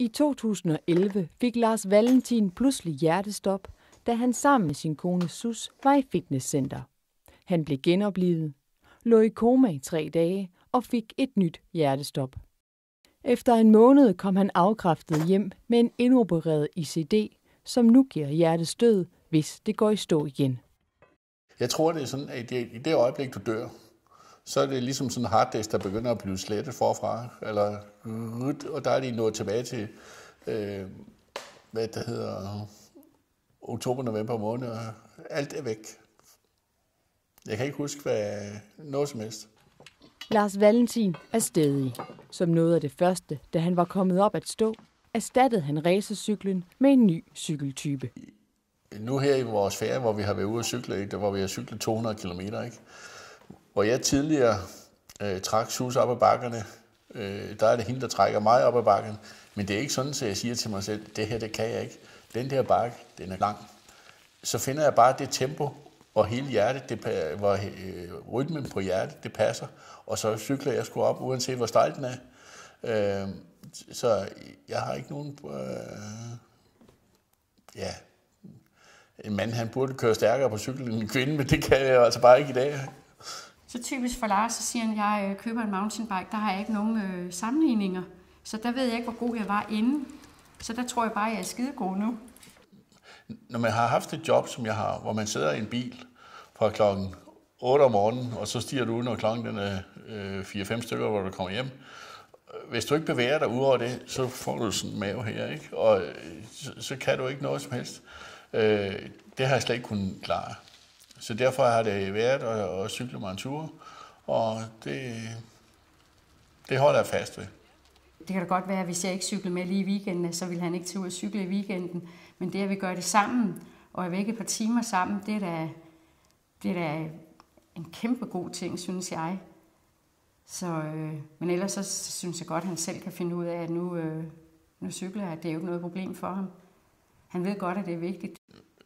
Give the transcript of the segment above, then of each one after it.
I 2011 fik Lars Valentin pludselig hjertestop, da han sammen med sin kone Sus var i fitnesscenter. Han blev genoplivet, lå i koma i 3 dage og fik et nyt hjertestop. Efter en måned kom han afkræftet hjem med en indopereret ICD, som nu giver hjertestød, hvis det går i stå igen. Jeg tror, det er sådan, at i det øjeblik, du dør, så er det ligesom sådan en harddisk, der begynder at blive slettet forfra, og der er de nået tilbage til, hvad det hedder, oktober, november måned, og alt er væk. Jeg kan ikke huske noget som helst. Lars Valentin er stædig. Som noget af det første, da han var kommet op at stå, erstattede han racercyklen med en ny cykeltype. Nu her i vores ferie, hvor vi har været ude at cykle, hvor vi har cyklet 200 km, ikke? Hvor jeg tidligere trak Sus op ad bakkerne, der er det hende, der trækker mig op ad bakken. Men det er ikke sådan, at jeg siger til mig selv, det her, det kan jeg ikke. Den der bakke, den er lang. Så finder jeg bare det tempo, hvor hele hjertet, hvor rytmen på hjertet, det passer. Og så cykler jeg sgu op, uanset hvor stejl den er. Så jeg har ikke nogen... En mand, han burde køre stærkere på cyklen end en kvinde, men det kan jeg altså bare ikke i dag. Så typisk for Lars, så siger han, at jeg køber en mountainbike, der har jeg ikke nogen sammenligninger. Så der ved jeg ikke, hvor god jeg var inden. Så der tror jeg bare, at jeg er skidegod nu. Når man har haft et job, som jeg har, hvor man sidder i en bil fra klokken 8 om morgenen, og så stiger du ud, når klokken den er 4-5 stykker, hvor du kommer hjem. Hvis du ikke bevæger dig ud over det, så får du sådan en mave her, ikke? Og så kan du ikke noget som helst. Det har jeg slet ikke kunnet klare. Så derfor har det været at cykle mig en tur, og det holder jeg fast ved. Det kan da godt være, at hvis jeg ikke cykler med lige i weekenden, så vil han ikke tage ud og cykle i weekenden. Men det, at vi gør det sammen, og er væk et par timer sammen, det er da en kæmpe god ting, synes jeg. Men ellers så synes jeg godt, at han selv kan finde ud af, at nu cykler jeg. Det er jo ikke noget problem for ham. Han ved godt, at det er vigtigt.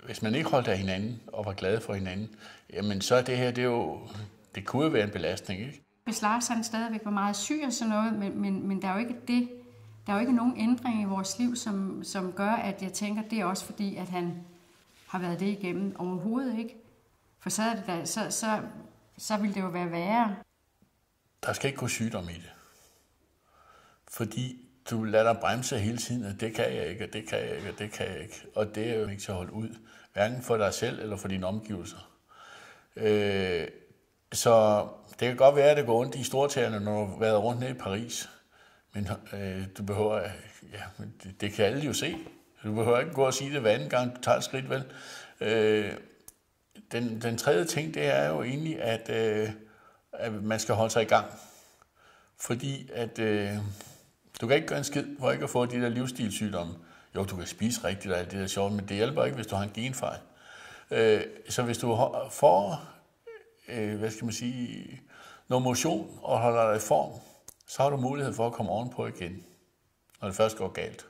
Hvis man ikke holdt af hinanden og var glad for hinanden, jamen så er det her, det kunne jo være en belastning, ikke? Hvis Lars han stadigvæk var meget syg og sådan noget, men der er jo ikke det. Der er jo ikke nogen ændring i vores liv, som gør, at jeg tænker, det er også fordi, at han har været det igennem overhovedet, ikke? For så ville det jo være værre. Der skal ikke gå sygdom i det. Fordi du lader dig bremse hele tiden, at det kan jeg ikke, og det kan jeg ikke, og det kan jeg ikke. Og det er jo ikke til at holde ud. Hverken for dig selv eller for dine omgivelser. Så det kan godt være, at det går ondt i stortagerne, når du har været rundt nede i Paris. Men du behøver, det kan alle jo se. Du behøver ikke gå og sige det hver anden gang, du tager et skridt, vel? Den tredje ting, det er jo egentlig, at man skal holde sig i gang. Fordi at du kan ikke gøre en skid for ikke at få de der livsstilssygdomme. Jo, du kan spise rigtigt og alt det der sjovt, men det hjælper ikke, hvis du har en genfejl. Så hvis du får, noget motion og holder dig i form, så har du mulighed for at komme ovenpå igen, når det først går galt.